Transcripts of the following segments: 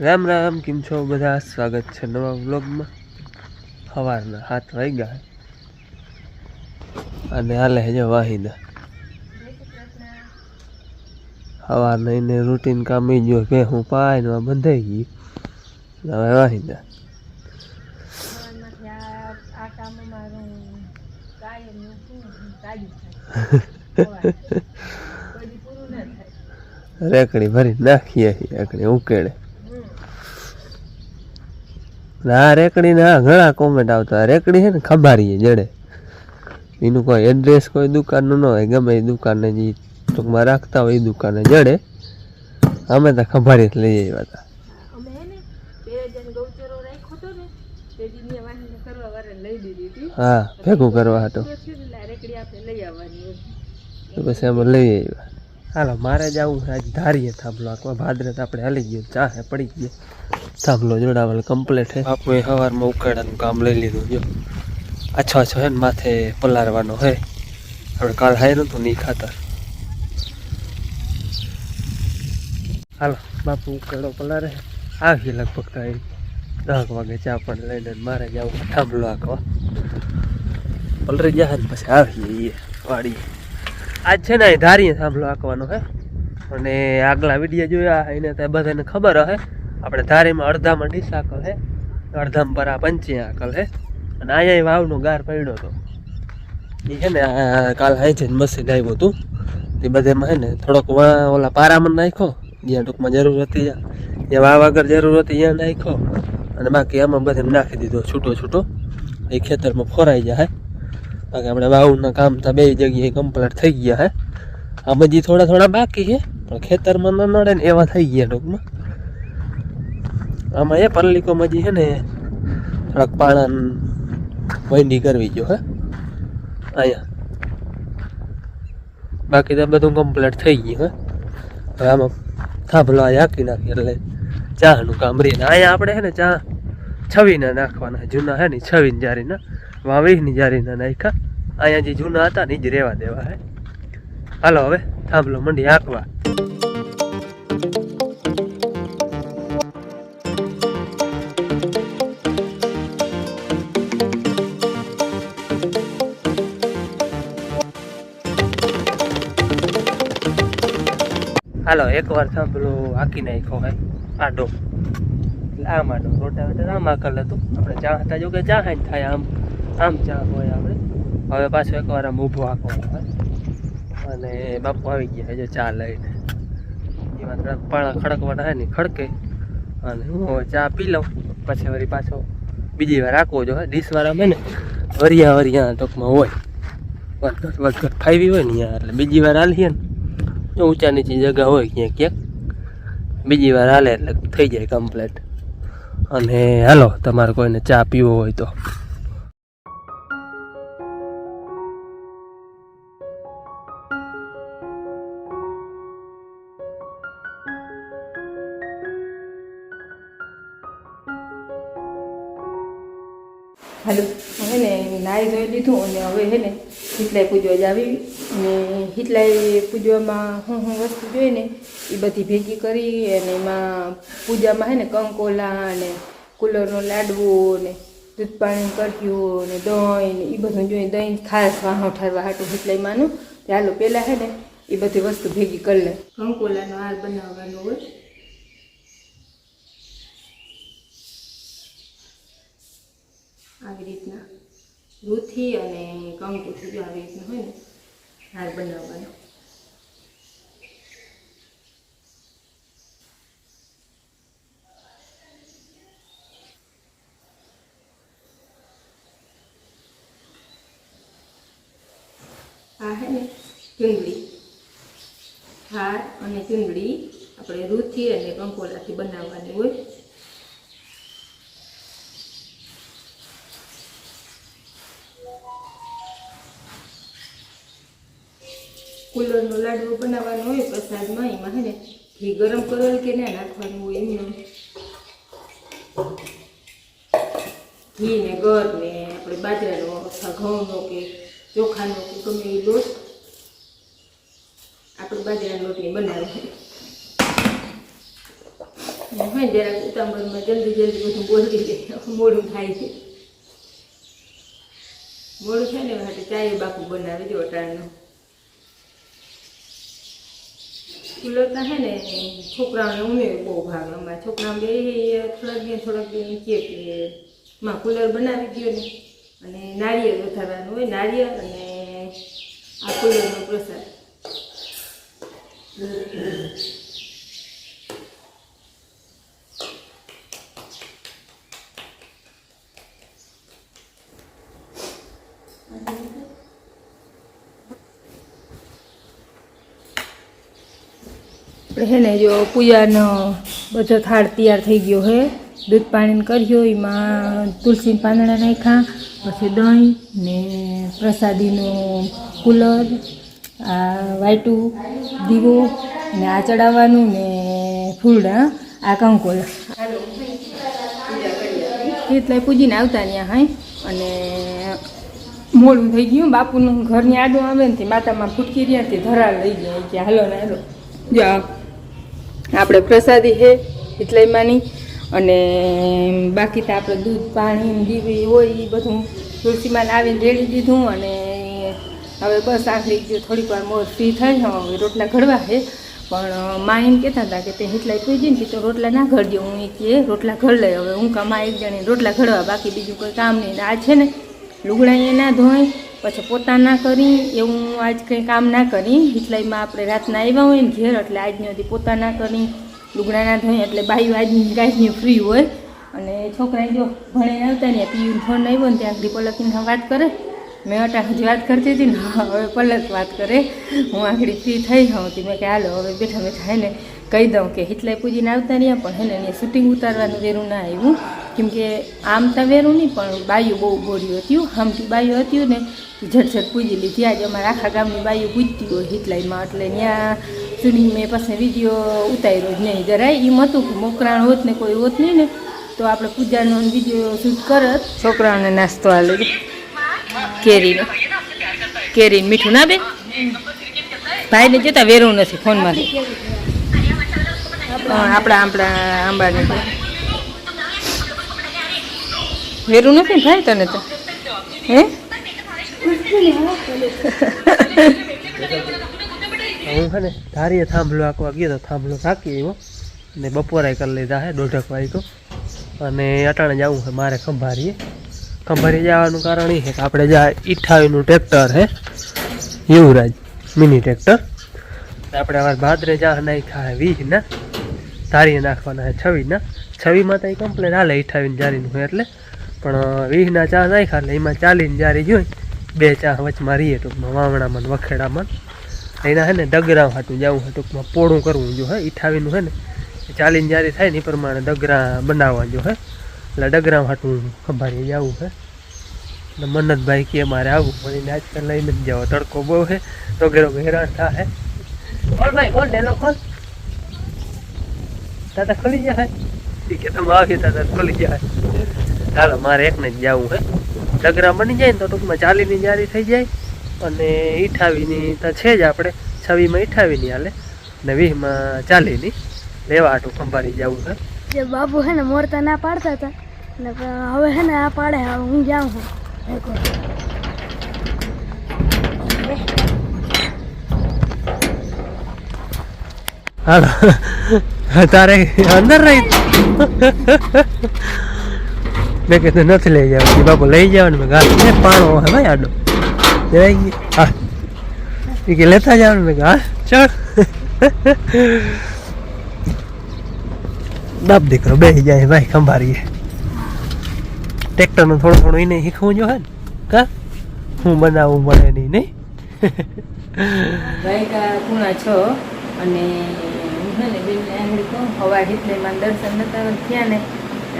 રામ રામ, કેમ છો બધા? સ્વાગત છે નવા વ્લોગમાં. સવારના 7 વાગ્યા અને હાલે જો વાહિંદા. સવારના એને રૂટીન કામ એ જો કે હું પાયમાં બંધાઈ ગઈ, હવે વાહિંદા. રેકડી ભરી નાખીએ રેકડી ઉકેડે. આ રેકડી ના ઘણા કોમેન્ટ આવતા. રેકડી છે ને ખબારીએ જડે, એનું કોઈ એડ્રેસ કોઈ દુકાનનું ન હોય, ગમે એ દુકાને જે ટૂંકમાં રાખતા હોય એ દુકાને જડે. અમે તો ખબારી જ લઈ આવ્યા હતા. હા, ભેગું કરવા હતું તો પછી અમે લઈ આવ્યા. હાલો, મારે જવું છે આજ ધારીએ થાંભલો આંકવા. ભાદરત આપણે હાલી ગયો, ચાહે પડી ગયો. થાંભલો જોડાવેલ કમ્પ્લીટ છે. બાપુએ સવારમાં ઉકાળાનું કામ લઈ લીધું. જો આછો હે ને માથે પલારવાનો હે. આપણે કાલ હાય નતું નહીં ખાતર. હાલો, બાપુ ઉકાળો પલારે આવીએ લગભગ થાય 10 વાગે. ચા પણ લઈને મારે જવું થાંભલો આંકવા. પલરી જાય ને પછી આવીએ વાડીએ. આજ છે ને ધારીએ થાંભલો આંકવાનો હે. અને આગલા વિડીયો જોયા એને તો બધાને ખબર હે. આપણે ધારીમાં અડધામાં ડીસાકલ હે, અડધામાં પર આ પંચી આકલ હે. અને અહીંયા વાવનો ગાર પડ્યો હતો એ છે ને કાલ હાઈ છે મશીન આવ્યું હતું. તે બધામાં હે ને થોડોક ઓલા પારામાં નાખ્યો, જ્યાં ટૂંકમાં જરૂર હતી, જ્યાં વાવ આગળ જરૂર હતી ત્યાં નાખ્યો. અને બાકી આમાં બધે નાખી દીધો છૂટો છૂટો. એ ખેતરમાં ફોરાઈ જાય. બાકી આપણે વાવના કામ તો બે જગ્યાએ કમ્પ્લીટ થઈ ગયા હે. આમાં જે થોડા થોડા બાકી છે પણ ખેતરમાં ન નડે ને એવા થઈ ગયા ટૂંકમાં. આમાં એ પલ્લીકોમાં જે છે ને થોડાક પાણા વૈંડી કરવી જો હે અહીંયા. બાકી તો બધું કમ્પ્લીટ થઈ ગયું હે. હવે આમાં થાંભલો હાંકી નાખી એટલે ચાનું કામ રહીને. અહીંયા આપણે છે ને ચા છવીના નાખવાના જૂના હે ને, છવીને જારીના વાવીની જારીના નાખ્યા. અહીંયા જે જૂના હતા ને એ જ રહેવા દેવા હે. હાલો હવે થાંભલો મંડી હાંકવા. હાલો, એકવાર થાંભલો હાંકી નાખ્યો હોય આડો, એટલે આમ આડો રોટાવેટર આમ આકલ હતું. આપણે ચા હતા જો કે ચા હાઈ થાય, આમ આમ ચા હોય આપણે. હવે પાછો એકવાર આમ ઊભો હાંકવાનો હોય. અને બાપુ આવી ગયા જો ચા લઈને. એમાં થોડાક પાણા ખડકવાના હોય ને ખડકે. અને હું હવે ચા પી લઉં પછી વળી પાછો બીજી વાર હાંકવો જો હે. ડીશવાળામાં ને વરિયા ટૂંકમાં હોય, વધઘટ ફાઈવી હોય ને યાર, એટલે બીજી વાર હાલીએ ને જો ઊંચા નીચી જગ્યા હોય ક્યાંક ક્યાંક, બીજી વાર હાલે એટલે થઈ જાય કમ્પ્લીટ. અને હાલો, તમારે કોઈને ચા પીવો હોય તો. હાલો, હવે ને નાહી ધોઈ લીધું અને હવે હે ને હિતલાઈ પૂજવા જ આવી. ને હિતલાઈ પૂજવામાં હું વસ્તુ જોઈએ ને એ બધી ભેગી કરી. અને એમાં પૂજામાં હે ને કંકોલા અને કુલરનો લાડવો ને દૂધ પાણી કર્યું ને દહીં ને એ બધું જોઈએ. દહીં ખાસ વાહો ઠરવા હાટું હિતલાઈમાંનું. ચાલો પહેલાં હે ને એ બધી વસ્તુ ભેગી કરી લે. કંકોલાનો હાર બનાવવાનો હોય. આવી રીતના દૂધથી અને કંકુથી જો આવી રીતના હોય ને હાર બનાવવાનો. આ હે ને ચૂંદડી, હાર અને ચૂંદડી આપણે દૂધથી અને કંકોલાથી બનાવવાની હોય. કુલરનો લાડવો બનાવવાનો હોય પ્રસાદમાં. એમાં હે ને ઘી ગરમ કરેલ કે ના નાખવાનું હોય. એમનું ઘી ને ગર ને આપણે બાજરાનો અથવા ઘઉંનો કે ચોખાનો કે ગમે એ લોટ આપણે બાજરાના લોટની બનાવી. હોય જરાક ઉતાવળમાં જલ્દી બધું બોલી લે મોડું થાય છે ને માટે ચાય બાપુ બનાવે જો અટાણનું કુલરના હે ને છોકરાઓને ઉમેર બહુ ભાગ અમારા છોકરા બે થોડાક કહે કે માં કુલર બનાવી દો ને અને નાળિયેર વધારવાનું હોય નાળિયેર અને આ કુલરનો પ્રસાદ હે ને જો પૂજાનો બધો થાળ તૈયાર થઈ ગયો હે દૂધ પાણી કર્યો એમાં તુલસી પાંદડા નાખ્યા પછી દહીં ને પ્રસાદીનું કુલર આ વાયટું દીવો ને આ ચડાવવાનું ને ફૂલડા આ કંકોલા એટલે પૂજીને આવતા ત્યાં હાય અને મોડું થઈ ગયું બાપુનું ઘરની આડું આવે ને માતામાં ફૂટકી રહ્યા તે ધરાળ લઈ ગયા કે હાલો ને હાલો જો આપણે પ્રસાદી છે હિતલાઈમાંની અને બાકી તો આપણે દૂધ પાણી દીવી હોય એ બધું તુલસીમાં આવીને રેડી દીધું અને હવે બસ આખરી ગયો થોડીક વાર મોર ફ્રી થઈ હવે રોટલા ઘડવા છે પણ મા એમ કહેતા હતા કે તે હિતલાઈ પૂજી ને તો રોટલા ના ઘડજો હું એ કે રોટલા ઘડ લઈ હવે હું કામ એક જણી રોટલા ઘડવા બાકી બીજું કોઈ કામ નહીં આ છે ને લુગડા એ ના ધોઈ પછી પોતા ના કરી એવું આજ કંઈ કામ ના કરી હિતલાઈમાં આપણે રાતના આવ્યા હોય ને ઘેર એટલે આજની હતી પોતા ના કરી લુગડા ના ધોઈ એટલે બાયું આજની ગાયની ફ્રી હોય અને છોકરા જો ભણીને આવતા ને પીયુને ફોન આવ્યો ને ત્યાં આગળ પલકીને વાત કરે મેં અટા હજી વાત કરતી હતી ને હવે પલક વાત કરે હું આગળ ફ્રી થઈ હોઉં હતી મેં કે હાલો હવે બેઠા બેઠા હે ને કહી દઉં કે હિતલાઈ પૂજીને આવતા રહ્યા પણ હે ને શૂટિંગ ઉતારવાનું વેરું ના આવ્યું કેમ કે આમ તો વેરું નહીં પણ બાયું બહુ ગોળ્યું હતું આમથી બાયું હતું ને ઝટઝટ પૂજી લીધી આજે અમારા આખા ગામની બાયું પૂજતી હોય હિતલાઈમાં એટલે ત્યાં શૂટિંગ મેં પાસે વિડીયો ઉતાર્યો જ નહીં જરાય એમ હતું કે મોકરાણ હોત ને કોઈ હોત નહીં ને તો આપણે પૂજાનો વિડીયો શૂટ કરત છોકરાઓને નાસ્તો આલે કેરીને મીઠું ના બે ભાઈને જતા વેરું નથી ફોનમાંથી આપણા આંબાને વેરું નથી ભાઈ તને તો હે હું છે ને ધારીએ થાંભલો આંકવા ગયો તો થાંભલો થાકી આવ્યો ને બપોરે કરી લીધા હે 1:30 વાગ્યો અને અટાણે જવું છે મારે ખંભારીએ જવાનું કારણ એ છે કે આપણે જ્યાં 58નું ટ્રેક્ટર હે યુવરાજ મિની ટ્રેક્ટર આપણે અમારે ભાદરે જ્યાં નાખ્યા હે 20 ના ધારીએ નાખવાના હે 26 ના 26માં તો એ કમ્પ્લેન હાલે 28 જારીનું હોય એટલે પણ 20 ના ચા નાખ્યા એટલે એમાં 40 જારી જોઈ બે ચા વચમાં રહીએ ટૂંકમાં વાવણામાં વખેડામાં એના હે ને ડગરા હાટું જવું હોય ટૂંકમાં પોળું કરવું જો હે 58નું હે ને 40 જારી થાય ને એ પ્રમાણે ડગરા બનાવવા જો હે એટલે ડગરા હાટું ખંભારી જવું હે ને મન્નતભાઈ કે મારે આવું મને આજકાલ લઈને જ જાવ તડકો બહુ હે રોગે હેરાન થાય કોલ ભાઈ કોલ ડેલો કોલ દાદા ખોલી જાય કે તમે આવી દાદા ખોલી જાય ચાલો મારે એકને જ જવું હે ડગરા બની જાય ને તો ટૂંકમાં 40ની જારી થઈ જાય અને 28ની તો છે જ આપણે 26માં 28ની હાલે ને 20માં 40ની લેવા આટું ખંભારી જવું છે જે બાબુ હે ને મોરતા ના પાડતા હતા ને હવે હે ને આ પાડે હવે હું જાઉં છું હાલો તારે અંદર રહી મેં કીધું નથી લઈ જવાનું બાપુ લઈ જવાનું મેં ઘાસ ને પાણો હે ભાઈ આડો હા એ કે લેતા જવાનું મેં હા ચલ બાપ દીકરો બેસી જાય ભાઈ ખંભારીએ ટ્રેક્ટરનું થોડું થોડું એને શીખવું જો હે ને કા હું બનાવવું પડે નહીં ગાયકા પૂણા 6 અને હું હે ને બેનને આંગળી કહું હવા હિતલાઈમાં દર્શન નતા થયા ને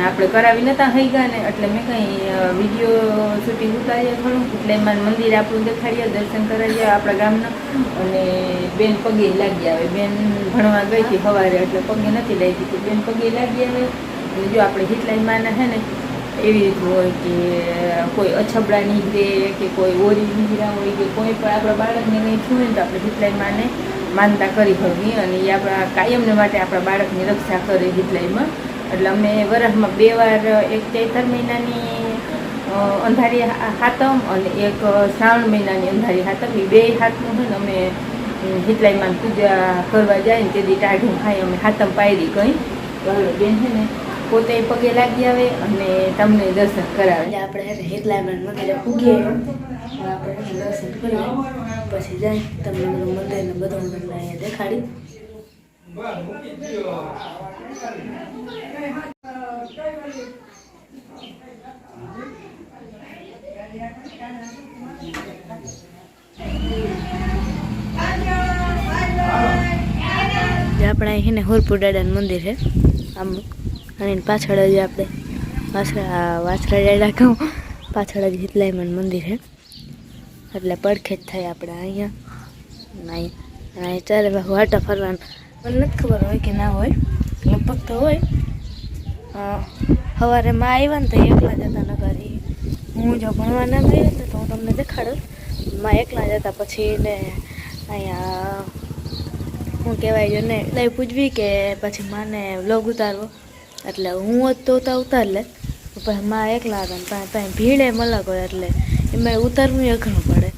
આપણે કરાવી નતા થઈ ગયા ને એટલે મેં કંઈ વિડીયો શૂટિંગ ઉતારીએ ખરું હિતલાઈમાં મંદિર આપણું દેખાડીએ દર્શન કરાવીએ આપણા ગામના અને બેન પગે લાગી આવે બેન ભણવા ગઈ હતી સવારે એટલે પગે નથી લાગી હતી બેન પગે લાગી આવે એટલે જો આપણે હિતલાઈમાંના હે ને એવી રીતનું હોય કે કોઈ અછબડા નીકળે કે કોઈ ઓરી નીકળ્યા હોય કે કોઈ પણ આપણા બાળકને કંઈ થયું હોય તો આપણે હિતલાઈમાંને માનતા કરી હતી અને એ આપણા કાયમને માટે આપણા બાળકની રક્ષા કરે હિતલાઈમાં. એટલે અમે વરસમાં 2 વાર, એક ચૈતર મહિનાની અંધારી હાતમ અને એક શ્રાવણ મહિનાની અંધારી હાતમ, એ 2 હાથનું છે ને અમે હિતલાઈમાં પૂજા કરવા જાય ને તેથી ટાઢું ખાઈ અમે હાતમ પાયરી કંઈ. તો બેન છે ને પોતે પગે લાગી આવે અને તમને દર્શન કરાવે. આપણે હિતલાઈમાં મંદિરે પૂગીએ, આપણે દર્શન કરીએ, પછી જાય તમને બધું મંદિરને બધું તમને અહીંયા દેખાડી. આપણે અહીં ને હુરપુર દાદાનું મંદિર છે આમ, અને પાછળ જ આપણે વાછરા દાદા કહું, પાછળ જ હિતલાઈમાં મંદિર છે. એટલે પડખે જ થાય આપણે અહીંયા ચાલે વાટા ફરવાનું. મને નથી ખબર હોય કે ના હોય, લગભગ તો હોય. સવારે માં આવ્યા ને તો એકલા જતા નગરી. હું જો ભણવા ના ગઈ હતી તો હું તમને દેખાડું. માં એકલા જતા પછી ને અહીંયા શું કહેવાય જો ને લઈ પૂછવી કે પછી માને વ્લોગ ઉતારવો. એટલે હું હોત તો ઉતાર લે, પછી માં એકલા હતા ને ત્યાં ભીડે મલક હોય એટલે એમાં ઉતારવું અઘરું પડે.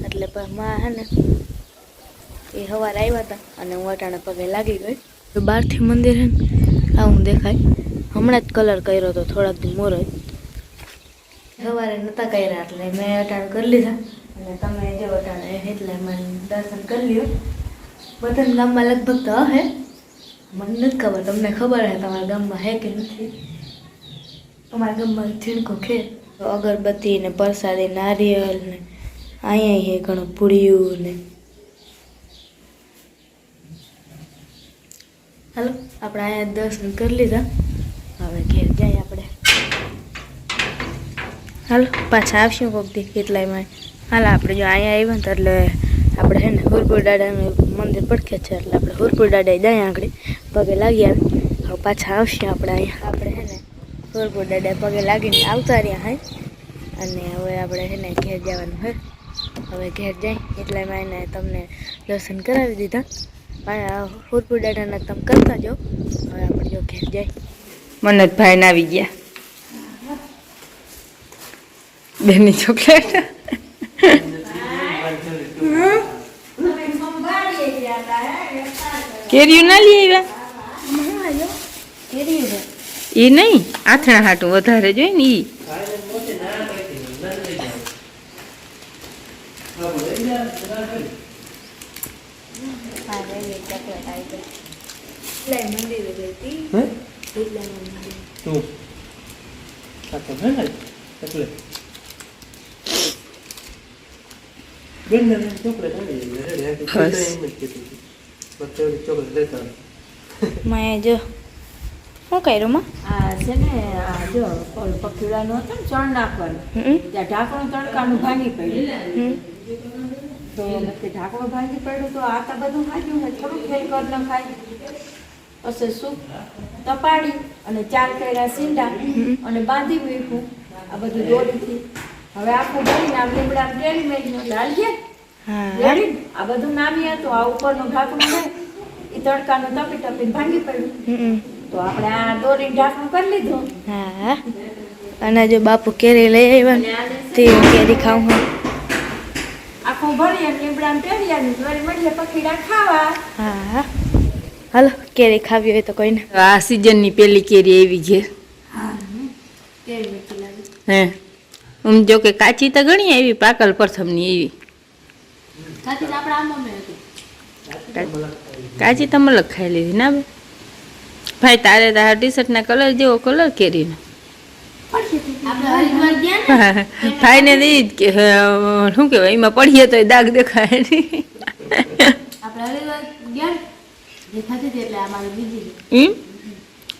એટલે પછી માં હે ને એ સવારે આવ્યા હતા અને હું અટાણે પગે લાગી ગઈ. તો બહારથી મંદિર હે ને આવું દેખાય. હમણાં જ કલર કર્યો હતો થોડાક દી મોર જ, સવારે નહોતા કર્યા એટલે મેં અટાણે કરી લીધા. અને તમે જો અટાણે એટલે મને દર્શન કરી લ્યો. બધાના ગામમાં લગભગ તો હે, મને નથી ખબર, તમને ખબર હે તમારા ગામમાં હે કે નથી? અમારા ગામમાં ઝીણકો ખે અગરબત્તી ને પ્રસાદી નારિયેલ ને અહીંયા હે ઘણું પૂળિયું ને. હાલો આપણે અહીંયા દર્શન કરી લીધા, હવે ઘેર જાય આપણે. હાલો પાછા આવશું કોક દી કેટલાયમાં. હાલ આપણે જો અહીંયા આવ્યા ને તો એટલે આપણે હે ને હુરપુર દાદાનું મંદિર પડખે છે એટલે આપણે હુરપુર દાદા જાય આગળ પગે લાગી આવે. હવે પાછા આવશે આપણે અહીંયા. આપણે હે ને હુરપુર દાદા પગે લાગીને આવતા રહ્યા હે અને હવે આપણે હે ને ઘેર જવાનું હે. હવે ઘેર જાય એટલામાં એને તમને દર્શન કરાવી દીધા. હુરપુર દાદાના તમે કરતા જાઓ. હવે આપણે જો ઘેર જાય. મનોજભાઈ ને આવી ગયા બેની ચોકલેટ. કેરીયું ના લઈ આવ્યા? એ નહીં, આથણા હાટું વધારે જોઈ ને ઈ. મેં જો શું કર્યું માં? આ છે ને આ જો પખીડાનું હતું ને ચણ નાખવાનું, ત્યાં ઢાંકણું તડકાનું ભાંગી પડ્યું. તો ઢાંકણું ભાંગી પડ્યું તો આ તો બધું ખાધું ને થોડુંક ફેર કર ન ખાય. પછી સૂપ તપાડી અને 4 કર્યા સીંડા અને બાંધી મૂક્યું આ બધું દોરીથી. હવે આખું ભરીને આમ લીમડા ડેરી મેળીને લાલીએ આ બધું નામીએ તો આ ઉપરનું ઢાંકણું ને એ તડકાનું તપી તપીને ભાંગી પડ્યું. તો આપણે આ દોરીને ઢાંકણું કરી લીધું. હા અને જો બાપુ કેરી લઈ આવ્યા તે કેરી ખાવું હું આખું ભરી અને લીમડા પેરિયાની દોરી મળીએ પખીડા ખાવા. હા હાલો કેરી ખાવી હોય તો કોઈને. આ સિઝનની પેલી કેરી આવી ઘેર. હે જો કે કાચી તો ઘણી આવી, પાકલ પ્રથમની એવી. કાચી તો મલક ખાઈ લીધી ના ભાઈ? તારે તારા ટી શર્ટ ના કલર જેવો કલર કેરીનો ભાઈ ને દઈ કે શું કેવાય એમાં પડીએ તો દાગ દેખાય નહીં.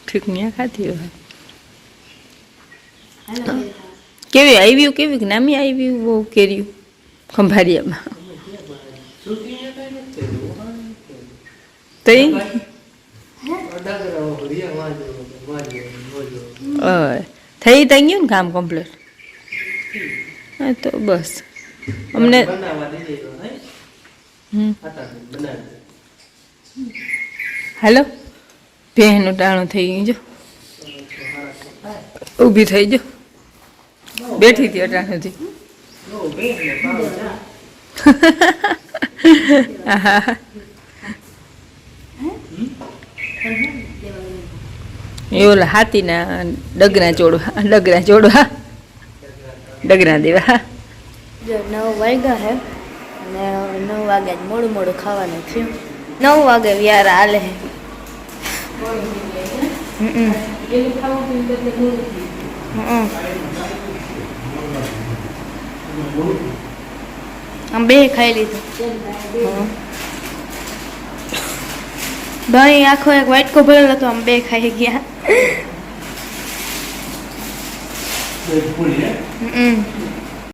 ઠીક ને ખાતી હોય. કેવી આવ્યું કેવી નામી આવ્યું બહુ કેર્યું ખંભારિયામાં તો થઈ તો ગયું ને કામ કમ્પ્લીટ. હા તો બસ અમને હાલો ભેંનું ટાણું થઈ ગયું જો ઊભી થઈ જો બેઠી હતી અટાણુંથી એ ઓલા હાથીના ડગરા ચોડવા ડગરા દેવા જો 9 વાગ્યા હે અને 9 વાગે જ મોડું મોડું ખાવાનું થયું 9 વાગે વ્યાર હાલે હે આમ બે ખાઈ લીધું દહીં આખો એક વાટકો ભરેલો હતો આમ બે ખાઈ ગયા